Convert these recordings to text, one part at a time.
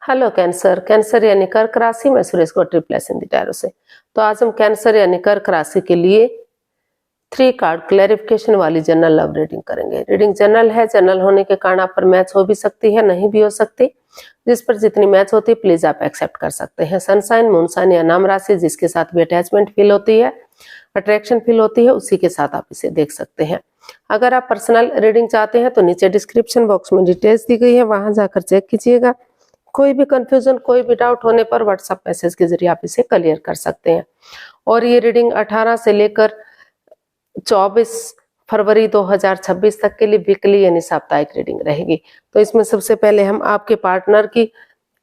Hello cancer. Cancer यानी कर्क राशि में सुरेश को ट्रिप्लेस इन द टैरो से। तो आज हम कैंसर यानी कर्क राशि के लिए 3 कार्ड क्लैरिफिकेशन वाली जनरल लव रीडिंग करेंगे। रीडिंग जनरल है, जनरल होने के कारण आप पर मैच हो भी सकती है, नहीं भी हो सकती। जिस पर जितनी मैच होती है प्लीज आप एक्सेप्ट कर सकते हैं। सनसाइन, मूनसाइन या नाम राशि जिसके साथ भी अटैचमेंट फील होती है, अट्रैक्शन फील होती है, उसी के साथ आप इसे देख सकते हैं। अगर आप पर्सनल रीडिंग चाहते हैं तो नीचे डिस्क्रिप्शन बॉक्स में डिटेल्स दी गई है, वहां जाकर चेक कीजिएगा। कोई भी कंफ्यूजन, कोई भी डाउट होने पर व्हाट्सएप मैसेज के जरिए आप इसे क्लियर कर सकते हैं। और ये रीडिंग 18 से लेकर 24 फरवरी 2026 तक के लिए वीकली यानी साप्ताहिक रीडिंग रहेगी। तो इसमें सबसे पहले हम आपके पार्टनर की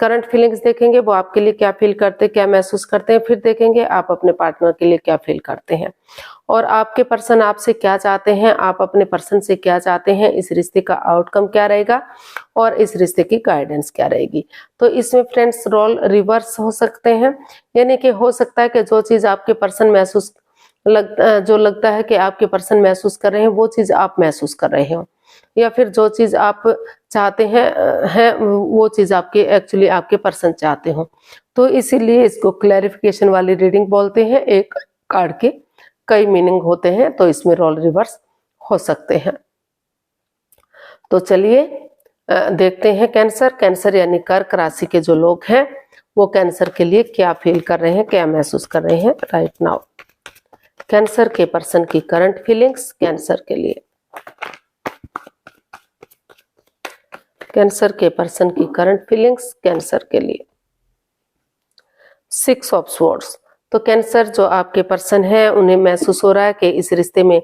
करंट फीलिंग्स देखेंगे, वो आपके लिए क्या फील करते हैं, क्या महसूस करते हैं। फिर देखेंगे आप अपने पार्टनर के लिए क्या फील करते हैं और आपके पर्सन आपसे क्या चाहते हैं, आप अपने पर्सन से क्या चाहते हैं, इस रिश्ते का आउटकम क्या रहेगा और इस रिश्ते की गाइडेंस क्या रहेगी। तो इसमें फ्रेंड्स रोल रिवर्स हो सकते हैं, यानी कि हो सकता है कि जो चीज आपके पर्सन महसूस जो लगता है कि आपके पर्सन महसूस कर रहे हैं वो चीज आप महसूस कर रहे हो, या फिर जो चीज आप चाहते हैं वो चीज आपके एक्चुअली आपके पर्सन चाहते हो। तो इसीलिए इसको क्लैरिफिकेशन वाली रीडिंग बोलते हैं। एक कार्ड के कई मीनिंग होते हैं, तो इसमें रोल रिवर्स हो सकते हैं। तो चलिए देखते हैं कैंसर यानी कर्क राशि के जो लोग हैं वो कैंसर के लिए क्या फील कर रहे हैं, क्या महसूस कर रहे हैं राइट नाउ। कैंसर के पर्सन की करंट फीलिंग्स कैंसर के लिए। कैंसर के पर्सन की करंट फीलिंग्स कैंसर के लिए। 6 ऑफ स्वॉर्ड्स। तो कैंसर जो आपके पर्सन है उन्हें महसूस हो रहा है कि इस रिश्ते में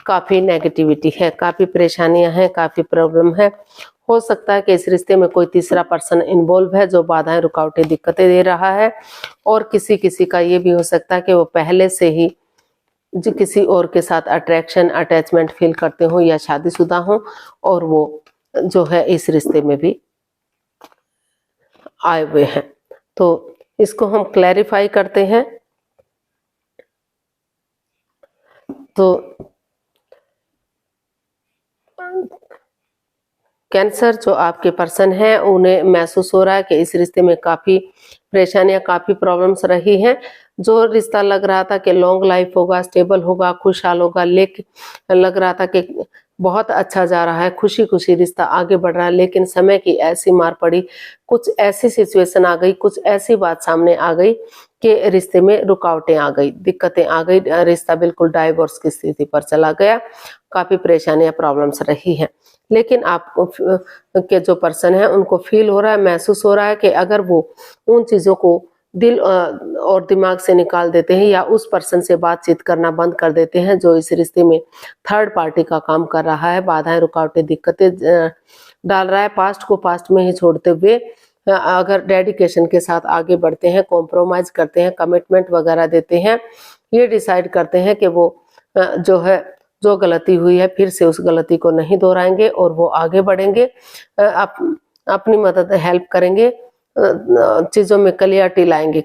काफी नेगेटिविटी है, काफी परेशानियां हैं, काफी प्रॉब्लम है। हो सकता है कि इस रिश्ते में कोई तीसरा पर्सन इन्वॉल्व है जो बाधाएं, रुकावटें, दिक्कतें दे रहा है। और किसी का ये भी हो सकता है कि वो पहले से ही जो किसी और के साथ अट्रैक्शन, अटैचमेंट फील करते हो या शादीशुदा हो और वो जो है इस रिश्ते में भी आए हुए हैं। तो इसको हम क्लैरिफाई करते हैं। तो कैंसर जो आपके पर्सन है उन्हें महसूस हो रहा है कि इस रिश्ते में काफी परेशानियां, काफी प्रॉब्लम्स रही हैं। जो रिश्ता लग रहा था कि लॉन्ग लाइफ होगा, स्टेबल होगा, खुशहाल होगा, लेकिन लग रहा था कि बहुत अच्छा जा रहा है, खुशी खुशी रिश्ता आगे बढ़ रहा है, लेकिन समय की ऐसी मार पड़ी, कुछ ऐसी सिचुएशन आ गई, कुछ ऐसी बात सामने आ गई कि रिश्ते में रुकावटें आ गई, दिक्कतें आ गई, रिश्ता बिल्कुल डाइवोर्स की स्थिति पर चला गया। काफी परेशानियां, प्रॉब्लम्स रही हैं। लेकिन आप के जो पर्सन है उनको फील हो रहा है, महसूस हो रहा है कि अगर वो उन चीजों को दिल और दिमाग से निकाल देते हैं या उस पर्सन से बातचीत करना बंद कर देते हैं जो इस रिश्ते में थर्ड पार्टी का काम कर रहा है, बाधाएं, रुकावटें, दिक्कतें डाल रहा है, पास्ट को पास्ट में ही छोड़ते हुए अगर डेडिकेशन के साथ आगे बढ़ते हैं, कॉम्प्रोमाइज करते हैं, कमिटमेंट वगैरह देते हैं, ये डिसाइड करते हैं कि वो जो है जो गलती हुई है फिर से उस गलती को नहीं दोहराएंगे और वो आगे बढ़ेंगे, अपनी मदद हेल्प करेंगे, चीजों में क्लियरिटी लाएंगे।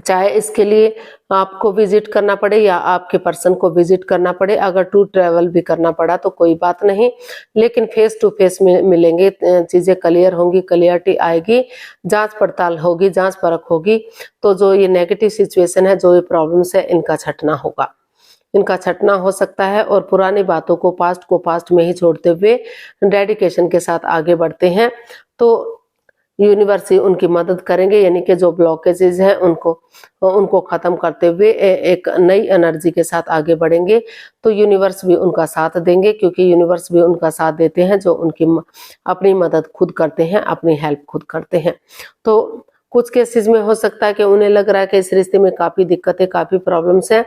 चाहे इसके लिए आपको विजिट करना पड़े या आपके पर्सन को विजिट करना पड़े, अगर टू ट्रैवल भी करना पड़ा तो कोई बात नहीं, लेकिन फेस टू फेस में मिलेंगे, चीजें क्लियर होंगी, क्लियरिटी आएगी, जांच पड़ताल होगी, जांच परख होगी। तो जो ये नेगेटिव सिचुएशन है, जो ये प्रॉब्लम्स है, इनका छटना होगा, इनका छटना हो सकता है। और पुरानी बातों को पास्ट में ही छोड़ते हुए डेडिकेशन के साथ आगे बढ़ते हैं तो यूनिवर्स ही उनकी मदद करेंगे, यानी कि जो ब्लॉकेजेस हैं उनको खत्म करते हुए एक नई एनर्जी के साथ आगे बढ़ेंगे। तो यूनिवर्स भी उनका साथ देंगे, क्योंकि यूनिवर्स भी उनका साथ देते हैं जो उनकी अपनी मदद खुद करते हैं, अपनी हेल्प खुद करते हैं। तो कुछ केसेस में हो सकता है कि उन्हें लग रहा है कि इस रिश्ते में काफी दिक्कतें, काफी प्रॉब्लम्स हैं,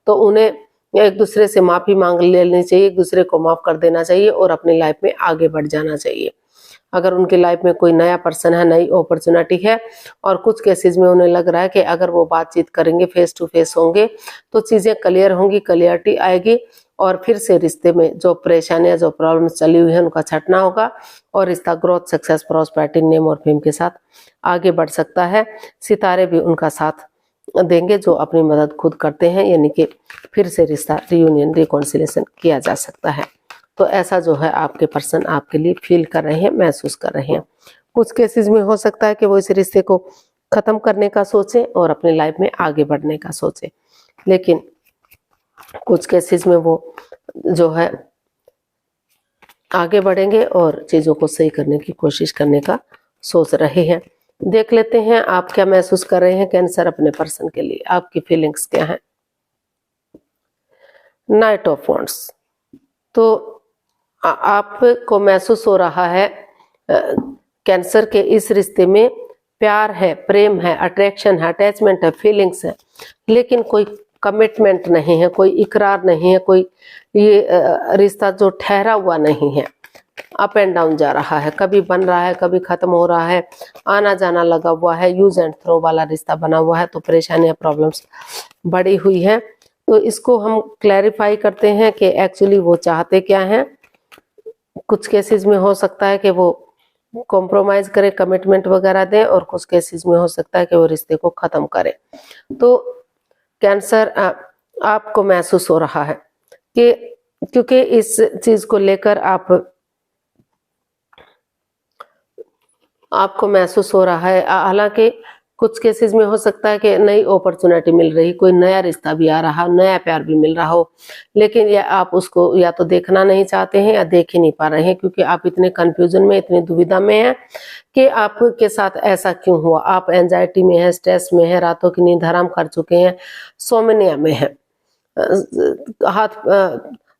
तो उन्हें एक दूसरे से माफी मांग लेनी चाहिए, एक दूसरे को माफ कर देना चाहिए और अपनी लाइफ में आगे बढ़ जाना चाहिए। अगर उनकी लाइफ में कोई नया पर्सन है, नई अपॉर्चुनिटी है, और कुछ केसेस में उन्हें लग रहा है कि अगर वो बातचीत करेंगे, फेस टू फेस होंगे तो चीजें क्लियर होंगी, क्लियरिटी आएगी और फिर से रिश्ते में जो परेशानियां, जो प्रॉब्लम्स चली हुई है उनका छटना होगा और रिश्ता ग्रोथ, सक्सेस, प्रॉस्पेरिटी, नेम और फेम के साथ आगे बढ़ सकता है। सितारे भी उनका साथ देंगे जो अपनी मदद खुद करते हैं, यानी कि फिर से रिश्ता रियूनियन, रिकॉन्सिलेशन किया जा सकता है। तो ऐसा जो है आपके पर्सन आपके लिए फील कर रहे हैं, महसूस कर रहे हैं। कुछ केसेस में हो सकता है कि वो इस रिश्ते को खत्म करने का सोचें और अपनी लाइफ में आगे बढ़ने का सोचें, लेकिन कुछ केसेस में वो जो है आगे बढ़ेंगे और चीज़ों को सही करने की कोशिश करने का सोच रहे हैं। देख लेते हैं आप क्या महसूस कर रहे हैं कैंसर अपने पर्सन के लिए, आपकी फीलिंग्स क्या हैं। नाइट ऑफ वॉन्ड्स, तो आपको महसूस हो रहा है कैंसर के इस रिश्ते में प्यार है, प्रेम है, अट्रैक्शन है, अटैचमेंट है, फीलिंग्स है, लेकिन कोई कमिटमेंट नहीं है, कोई इकरार नहीं है, कोई ये रिश्ता जो ठहरा हुआ नहीं है, अप एंड डाउन जा रहा है, कभी बन रहा है, कभी खत्म हो रहा है, आना जाना लगा हुआ है, यूज एंड थ्रो वाला रिश्ता बना हुआ है, तो परेशानियां, प्रॉब्लम्स बढ़ी हुई है। तो इसको हम क्लैरिफाई करते हैं कि एक्चुअली वो चाहते क्या हैं। कुछ केसेस में हो सकता है कि वो कॉम्प्रोमाइज करे, कमिटमेंट वगैरह दें, और कुछ केसेस में हो सकता है कि वो रिश्ते को खत्म करे। तो कैंसर आपको महसूस हो रहा है कि क्योंकि इस चीज को लेकर आपको महसूस हो रहा है, हालांकि कुछ केसेस में हो सकता है कि नई अपॉर्चुनिटी मिल रही, कोई नया रिश्ता भी आ रहा, नया प्यार भी मिल रहा हो, लेकिन या आप उसको या तो देखना नहीं चाहते हैं या देख ही नहीं पा रहे हैं, क्योंकि आप इतने कंफ्यूजन में, इतनी दुविधा में हैं कि आपके साथ ऐसा क्यों हुआ। आप एंजाइटी में हैं, स्ट्रेस में हैं, रातों की नींद हराम कर चुके हैं, सोमनिया में हैं, हाथ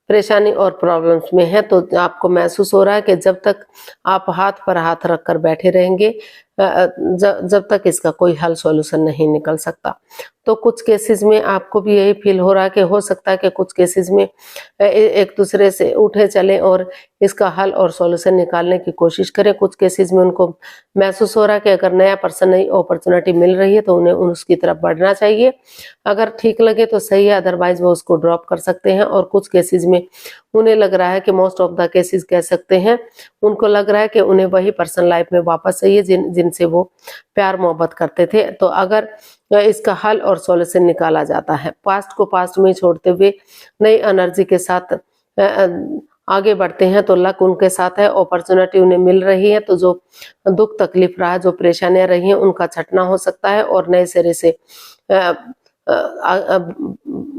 परेशानी और प्रॉब्लम्स में है। तो आपको महसूस हो रहा है कि जब तक आप हाथ पर हाथ रखकर बैठे रहेंगे, जब तक इसका कोई हल सॉल्यूशन नहीं निकल सकता। तो कुछ केसेस में आपको भी यही फील हो रहा है कि हो सकता है कि कुछ केसेस में एक दूसरे से उठे चलें और इसका हल और सॉल्यूशन निकालने की कोशिश करें। कुछ केसेस में उनको महसूस हो रहा है कि अगर नया पर्सन, नई अपॉर्चुनिटी मिल रही है तो उन्हें उसकी तरफ बढ़ना चाहिए, अगर ठीक लगे तो सही है, अदरवाइज वो उसको ड्रॉप कर सकते हैं। और कुछ केसेस में उन्हें लग रहा है कि मोस्ट ऑफ द केसेस कह सकते हैं, उनको लग रहा है कि उन्हें वही पर्सन लाइफ में वापस चाहिए जिनसे वो प्यार मोहब्बत करते थे। तो अगर इसका हल और सॉल्यूशन निकाला जाता है, पास्ट को पास्ट में छोड़ते हुए नई एनर्जी के साथ आगे बढ़ते हैं, तो लक उनके साथ है, अपॉर्चुनिटी उन्हें मिल रही है। तो जो दुख तकलीफ रहा, जो परेशानियां रही हैं, उनका छटना हो सकता है और नए सिरे से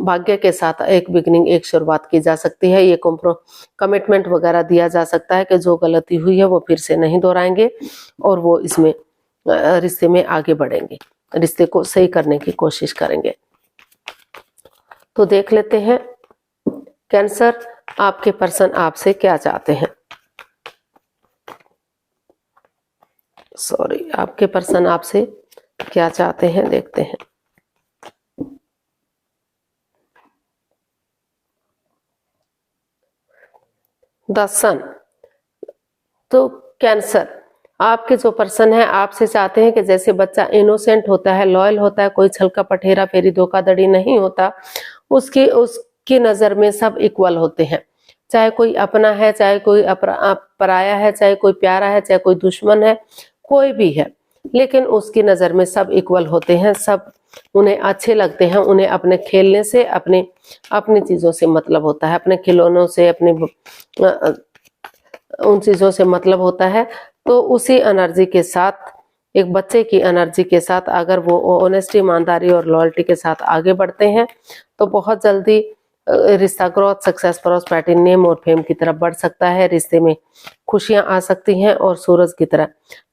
भाग्य के साथ एक बिगनिंग, एक शुरुआत की जा सकती है। ये कमिटमेंट वगैरह दिया जा सकता है कि जो गलती हुई है वो फिर से नहीं दोहराएंगे और वो इसमें रिश्ते में आगे बढ़ेंगे, रिश्ते को सही करने की कोशिश करेंगे। तो देख लेते हैं कैंसर, आपके पर्सन आपसे क्या चाहते हैं। सॉरी, आपके पर्सन आपसे क्या चाहते हैं, देखते हैं। द सन, तो कैंसर, आपके जो पर्सन है आपसे चाहते हैं कि जैसे बच्चा इनोसेंट होता है, लॉयल होता है, कोई छल कपट, हेरा फेरी, धोखाधड़ी नहीं होता, उसकी नजर में सब इक्वल होते हैं। चाहे कोई अपना है, चाहे कोई पराया है, चाहे कोई प्यारा है, चाहे कोई दुश्मन है, कोई भी है, लेकिन उसकी नजर में सब इक्वल होते हैं, सब उन्हें अच्छे लगते हैं। उन्हें अपने खेलने से, अपनी चीजों से मतलब होता है, अपने खिलौनों से, अपने उन चीजों से मतलब होता है। तो उसी एनर्जी के साथ, एक बच्चे की एनर्जी के साथ अगर वो ऑनेस्टी, ईमानदारी और लॉयल्टी के साथ आगे बढ़ते हैं तो बहुत जल्दी रिश्ता ग्रोथ, सक्सेस, प्रॉस्पेरिटी, नेम और फेम की तरफ बढ़ सकता है। रिश्ते में खुशियां आ सकती हैं और सूरज की तरह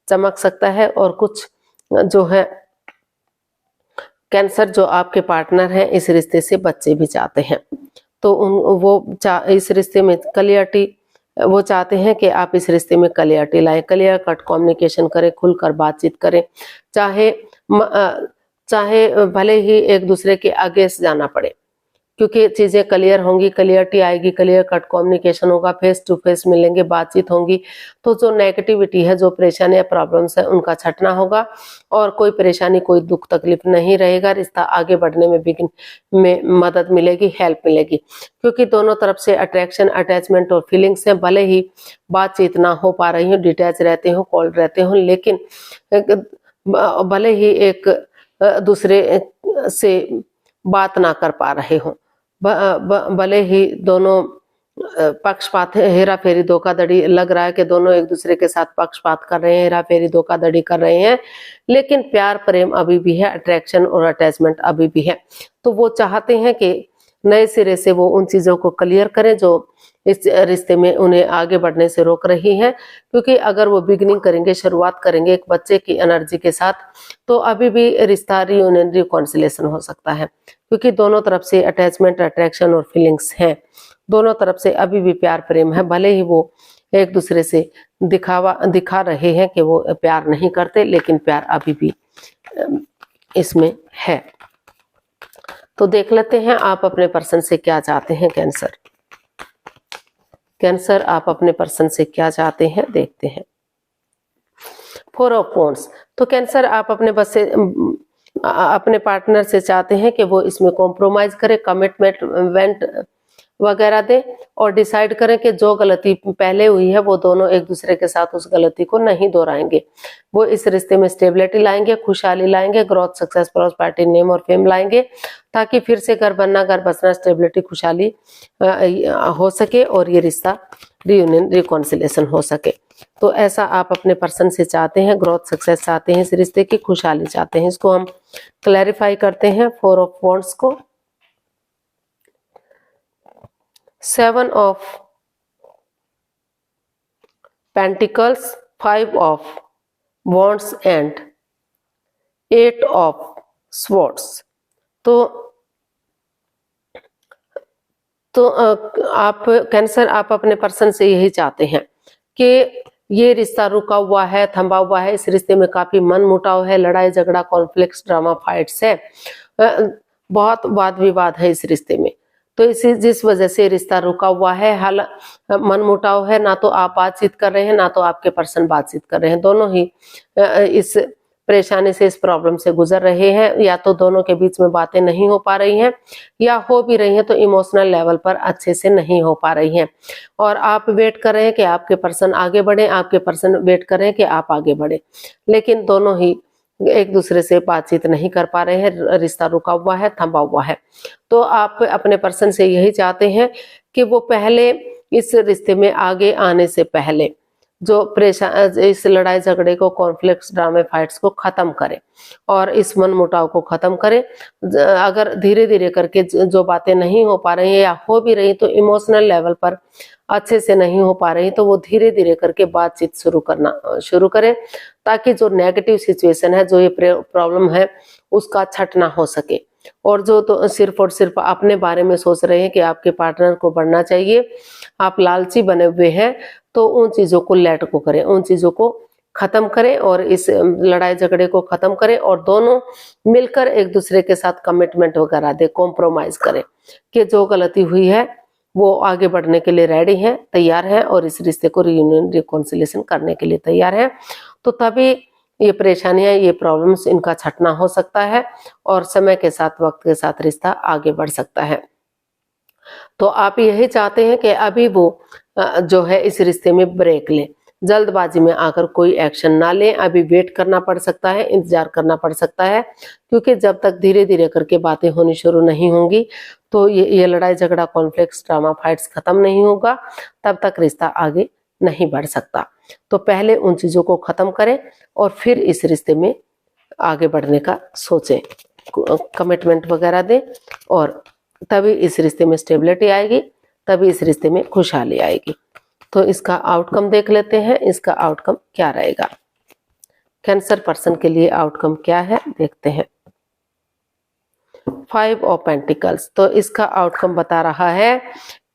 चमक सकता है। और कुछ जो है कैंसर, जो आपके पार्टनर हैं, इस रिश्ते से बच्चे भी चाहते हैं। तो इस रिश्ते में क्लियरिटी, वो चाहते हैं कि आप इस रिश्ते में क्लियरिटी लाएं, क्लियर कट कम्युनिकेशन करें, खुलकर बातचीत करें, चाहे भले ही एक दूसरे के आगे से जाना पड़े, क्योंकि चीजें क्लियर होंगी, क्लियरिटी आएगी, क्लियर कट कम्युनिकेशन होगा, फेस टू फेस मिलेंगे, बातचीत होंगी, तो जो नेगेटिविटी है, जो परेशानियां, प्रॉब्लम्स है, उनका छटना होगा और कोई परेशानी, कोई दुख तकलीफ नहीं रहेगा। रिश्ता आगे बढ़ने में मदद मिलेगी, हेल्प मिलेगी, क्योंकि दोनों तरफ से अट्रैक्शन, अटैचमेंट और फीलिंग्स है। भले ही बातचीत ना हो पा रही हो, डिटैच रहते हो, कोल्ड रहते हो, लेकिन भले ही एक दूसरे से बात ना कर पा रहे हो, भले ही दोनों पक्षपात, हेरा फेरी, धोखाधड़ी, लग रहा है कि दोनों एक दूसरे के साथ पक्षपात कर रहे हैं, हेरा फेरी, धोखाधड़ी कर रहे हैं, लेकिन प्यार प्रेम अभी भी है, अट्रैक्शन और अटैचमेंट अभी भी है। तो वो चाहते हैं कि नए सिरे से वो उन चीजों को क्लियर करें जो इस रिश्ते में उन्हें आगे बढ़ने से रोक रही है, क्योंकि अगर वो बिगिनिंग करेंगे, शुरुआत करेंगे एक बच्चे की एनर्जी के साथ, तो अभी भी रिश्ता रियूनियन, रिकॉन्सिलेशन हो सकता है, क्योंकि दोनों तरफ से अटैचमेंट, अट्रैक्शन और फीलिंग्स हैं। दोनों तरफ से अभी भी प्यार प्रेम है, भले ही वो एक दूसरे से दिखा रहे हैं कि वो प्यार नहीं करते, लेकिन प्यार अभी भी इसमें है। तो देख लेते हैं आप अपने पर्सन से क्या चाहते हैं। कैंसर, कैंसर आप अपने पर्सन से क्या चाहते हैं, देखते हैं। 4 ऑफ वांड्स। तो कैंसर आप अपने पार्टनर से चाहते हैं कि वो इसमें कॉम्प्रोमाइज करे, कमिटमेंट वगैरह दे और डिसाइड करें कि जो गलती पहले हुई है वो दोनों एक दूसरे के साथ उस गलती को नहीं दोहराएंगे। वो इस रिश्ते में स्टेबिलिटी लाएंगे, खुशहाली लाएंगे, ग्रोथ, सक्सेस, प्रॉस्पेरिटी, नेम और फेम लाएंगे, ताकि फिर से घर बनना, घर बसना, स्टेबिलिटी, खुशहाली हो सके और ये रिश्ता रियूनियन, रिकॉन्सिलेशन हो सके। तो ऐसा आप अपने पर्सन से चाहते हैं, ग्रोथ, सक्सेस चाहते हैं, इस रिश्ते की खुशहाली चाहते हैं। इसको हम क्लैरिफाई करते हैं 4 ऑफ वांड्स को। 7 of pentacles, 5 of wands and 8 of swords. तो आप कैंसर, आप अपने पर्सन से यही चाहते हैं कि ये रिश्ता रुका हुआ है, थमा हुआ है, इस रिश्ते में काफी मन मुटाव है, लड़ाई झगड़ा, कॉन्फ्लिक्ट्स, ड्रामा, फाइट्स है, बहुत वाद विवाद है इस रिश्ते में। तो इसी जिस वजह से रिश्ता रुका हुआ है, मन मुटाव है, ना तो आप बातचीत कर रहे हैं, ना तो आपके पर्सन बातचीत कर रहे हैं, दोनों ही इस परेशानी से, इस प्रॉब्लम से गुजर रहे हैं। या तो दोनों के बीच में बातें नहीं हो पा रही हैं, या हो भी रही हैं तो इमोशनल लेवल पर अच्छे से नहीं हो पा रही हैं। और आप वेट कर रहे हैं कि आपके पर्सन आगे बढ़े, आपके पर्सन वेट कर रहे हैं कि आप आगे बढ़े, लेकिन दोनों ही एक दूसरे से बातचीत नहीं कर पा रहे हैं, रिश्ता रुका हुआ है, थमा हुआ है। तो आप अपने पर्सन से यही चाहते हैं कि वो पहले इस रिश्ते में आगे आने से पहले जो परेशान, इस लड़ाई झगड़े को, कॉन्फ्लिक्ट्स, ड्रामे, फाइट्स को खत्म करे और इस मन मुटाव को खत्म करे। अगर धीरे धीरे करके जो बातें नहीं हो पा रही हैं या हो भी रही तो इमोशनल लेवल पर अच्छे से नहीं हो पा रही, तो वो धीरे धीरे करके बातचीत शुरू करें, ताकि जो नेगेटिव सिचुएशन है, जो ये प्रॉब्लम है, उसका छटना हो सके। और जो तो सिर्फ और सिर्फ अपने बारे में सोच रहे हैं कि आपके पार्टनर को बढ़ना चाहिए, आप लालची बने हुए हैं, तो उन चीजों को लेट को करें, उन चीजों को खत्म करें और इस लड़ाई झगड़े को खत्म करें और दोनों मिलकर एक दूसरे के साथ कमिटमेंट वगैरह दे, कॉम्प्रोमाइज करें कि जो गलती हुई है वो आगे बढ़ने के लिए रेडी हैं, तैयार हैं और इस रिश्ते को रियूनियन, रिकॉन्सिलेशन करने के लिए तैयार हैं। तो तभी ये परेशानियां, ये प्रॉब्लम्स, इनका छटना हो सकता है और समय के साथ, वक्त के साथ रिश्ता आगे बढ़ सकता है। तो आप यही चाहते हैं कि अभी वो जो है इस रिश्ते में ब्रेक ले, जल्दबाजी में आकर कोई एक्शन ना ले, अभी वेट करना पड़ सकता है, इंतजार करना पड़ सकता है, क्योंकि जब तक धीरे धीरे करके बातें होनी शुरू नहीं होंगी तो ये लड़ाई झगड़ा, कॉन्फ्लिक्ट्स, ड्रामा, फाइट्स खत्म नहीं होगा, तब तक रिश्ता आगे नहीं बढ़ सकता। तो पहले उन चीजों को खत्म करें और फिर इस रिश्ते में आगे बढ़ने का सोचें, कमिटमेंट वगैरह दें, और तभी इस रिश्ते में स्टेबिलिटी आएगी, तभी इस रिश्ते में खुशहाली आएगी। तो इसका आउटकम देख लेते हैं, इसका आउटकम क्या रहेगा। कैंसर पर्सन के लिए आउटकम क्या है, देखते हैं। 5 ऑफ पेंटिकल्स। तो इसका आउटकम बता रहा है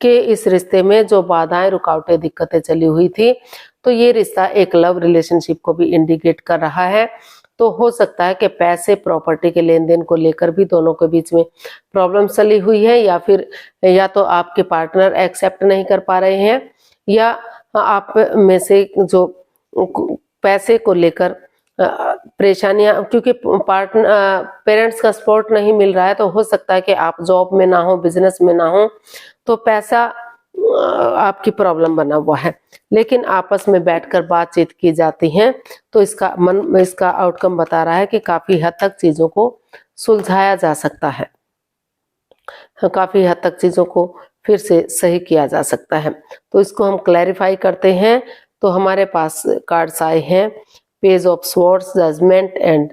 कि इस रिश्ते में जो बाधाएं, रुकावटें, दिक्कतें चली हुई थी, तो ये रिश्ता एक लव रिलेशनशिप को भी इंडिकेट कर रहा है। तो हो सकता है कि पैसे, प्रॉपर्टी के लेन देन को लेकर भी दोनों के बीच में प्रॉब्लम चली हुई है, या फिर या तो आपके पार्टनर एक्सेप्ट नहीं कर पा रहे हैं, या आप में से जो पैसे को लेकर परेशानियां, क्योंकि पेरेंट्स का सपोर्ट नहीं मिल रहा है, तो हो सकता है कि आप जॉब में ना हो, बिजनेस में ना हो, तो पैसा आपकी प्रॉब्लम बना हुआ है। लेकिन आपस में बैठकर बातचीत की जाती है तो इसका आउटकम बता रहा है कि काफी हद तक चीजों को सुलझाया जा सकता है, काफी हद तक चीजों को फिर से सही किया जा सकता है। तो इसको हम क्लैरिफाई करते हैं। तो हमारे पास कार्ड्स आए हैं page of swords, judgement and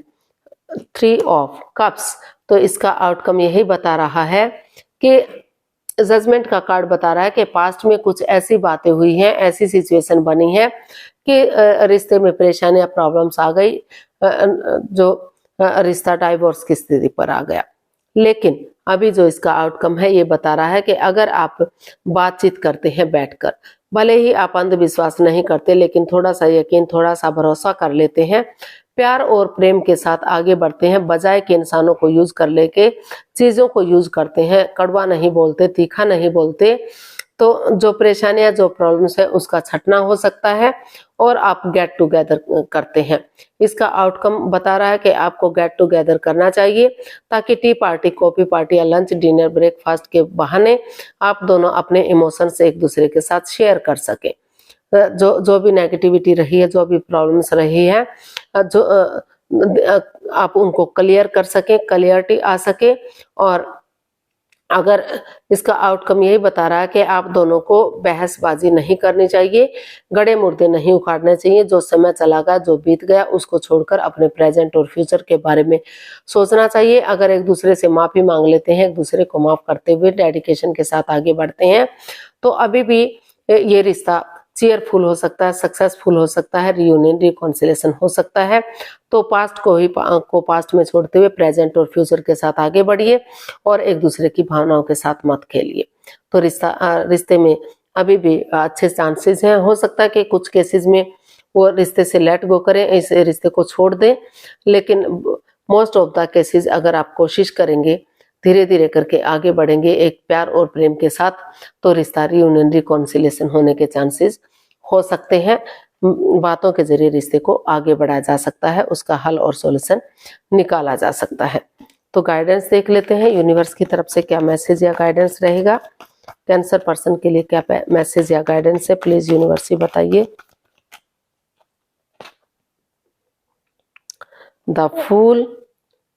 3 of cups. तो इसका आउटकम यही बता रहा है कि जजमेंट का कार्ड बता रहा है कि पास्ट में कुछ ऐसी बातें हुई हैं, ऐसी सिचुएशन बनी है कि रिश्ते में परेशानियां, प्रॉब्लम्स आ गई, जो रिश्ता डाइवोर्स की स्थिति पर आ गया। लेकिन अभी जो इसका आउटकम है ये बता रहा है कि अगर आप बातचीत करते हैं बैठकर, भले ही आप अंधविश्वास नहीं करते लेकिन थोड़ा सा यकीन, थोड़ा सा भरोसा कर लेते हैं, प्यार और प्रेम के साथ आगे बढ़ते हैं, बजाय कि इंसानों को यूज कर लेके चीजों को यूज करते हैं, कड़वा नहीं बोलते, तीखा नहीं बोलते, तो जो परेशानियां, जो प्रॉब्लम्स है उसका छटना हो सकता है और आप गेट टुगेदर करते हैं। इसका आउटकम बता रहा है कि आपको गेट टुगेदर करना चाहिए ताकि टी पार्टी, कॉफी पार्टी या लंच, डिनर, ब्रेकफास्ट के बहाने आप दोनों अपने इमोशंस एक दूसरे के साथ शेयर कर सके। जो भी नेगेटिविटी रही है, जो भी प्रॉब्लम्स रही है, जो आप उनको क्लियर कर सकें, क्लियरिटी आ सके। और अगर इसका आउटकम यही बता रहा है कि आप दोनों को बहसबाजी नहीं करनी चाहिए, गड़े मुर्दे नहीं उखाड़ने चाहिए। जो समय चला गया, जो बीत गया, उसको छोड़कर अपने प्रेजेंट और फ्यूचर के बारे में सोचना चाहिए। अगर एक दूसरे से माफी मांग लेते हैं, एक दूसरे को माफ करते हुए डेडिकेशन के साथ आगे बढ़ते हैं, तो अभी भी ये रिश्ता चीयरफुल हो सकता है, सक्सेसफुल हो सकता है, रियूनियन, रिकॉन्सिलेशन हो सकता है। तो पास्ट को पास्ट में छोड़ते हुए प्रेजेंट और फ्यूचर के साथ आगे बढ़िए और एक दूसरे की भावनाओं के साथ मत खेलिए। तो रिश्ते में अभी भी अच्छे चांसेस हैं। हो सकता है कि कुछ केसेस में वो रिश्ते से लेट गो करें, इस रिश्ते को छोड़ दें, लेकिन मोस्ट ऑफ द केसेस अगर आप कोशिश करेंगे, धीरे धीरे करके आगे बढ़ेंगे एक प्यार और प्रेम के साथ, तो रिश्ता रियूनियन, रिकॉन्सिलेशन होने के चांसेस हो सकते हैं। बातों के जरिए रिश्ते को आगे बढ़ाया जा सकता है, उसका हल और सॉल्यूशन निकाला जा सकता है। तो गाइडेंस देख लेते हैं, यूनिवर्स की तरफ से क्या मैसेज या गाइडेंस रहेगा। कैंसर पर्सन के लिए क्या मैसेज या गाइडेंस है, प्लीज यूनिवर्स ही बताइए। The fool,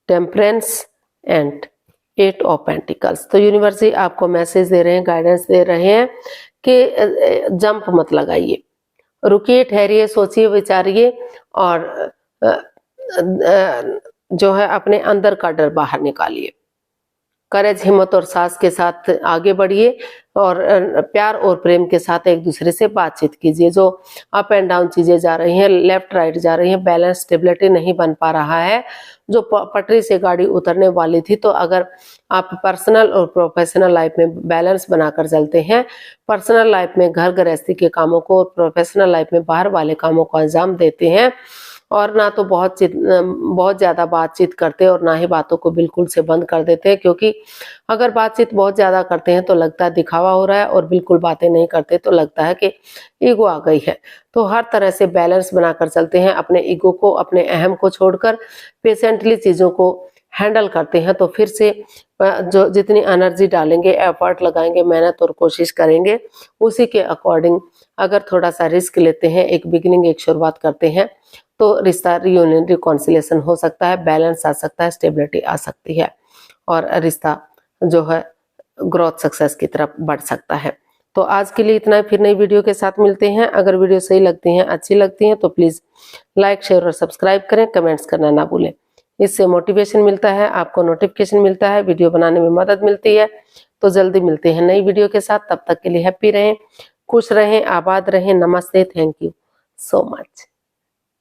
temperance and 8 of pentacles. तो यूनिवर्स ही आपको मैसेज दे रहे हैं, गाइडेंस दे रहे हैं कि जंप मत लगाइए, रुकिए, ठहरिए, सोचिए, विचारिए और जो है अपने अंदर का डर बाहर निकालिए। करेज, हिम्मत और साहस के साथ आगे बढ़िए और प्यार और प्रेम के साथ एक दूसरे से बातचीत कीजिए। जो अप एंड डाउन चीजें जा रही हैं, लेफ्ट राइट जा रही हैं, बैलेंस, स्टेबिलिटी नहीं बन पा रहा है, जो पटरी से गाड़ी उतरने वाली थी, तो अगर आप पर्सनल और प्रोफेशनल लाइफ में बैलेंस बनाकर चलते हैं, पर्सनल लाइफ में घर गृहस्थी के कामों को और प्रोफेशनल लाइफ में बाहर वाले कामों को अंजाम देते हैं और ना तो बहुत ज्यादा बातचीत करते और ना ही बातों को बिल्कुल से बंद कर देते हैं, क्योंकि अगर बातचीत बहुत ज्यादा करते हैं तो लगता है दिखावा हो रहा है और बिल्कुल बातें नहीं करते तो लगता है कि ईगो आ गई है। तो हर तरह से बैलेंस बनाकर चलते हैं, अपने ईगो को, अपने अहम को छोड़कर पेशेंटली चीजों को हैंडल करते हैं, तो फिर से जो जितनी एनर्जी डालेंगे, एफर्ट लगाएंगे, मेहनत और कोशिश करेंगे, उसी के अकॉर्डिंग अगर थोड़ा सा रिस्क लेते हैं, एक बिगिनिंग, एक शुरुआत करते हैं, तो रिश्ता रियूनियन, रिकॉन्सिलेशन हो सकता है, बैलेंस आ सकता है, स्टेबिलिटी आ सकती है और रिश्ता जो है ग्रोथ, सक्सेस की तरफ बढ़ सकता है। तो आज के लिए इतना, फिर नई वीडियो के साथ मिलते हैं। अगर वीडियो सही लगती हैं, अच्छी लगती हैं, तो प्लीज लाइक, शेयर और सब्सक्राइब करें, कमेंट्स करना ना भूलें। इससे मोटिवेशन मिलता है, आपको नोटिफिकेशन मिलता है, वीडियो बनाने में मदद मिलती है। तो जल्दी मिलते हैं नई वीडियो के साथ, तब तक के लिए हैप्पी रहें, खुश रहें, आबाद रहें। नमस्ते, थैंक यू सो मच।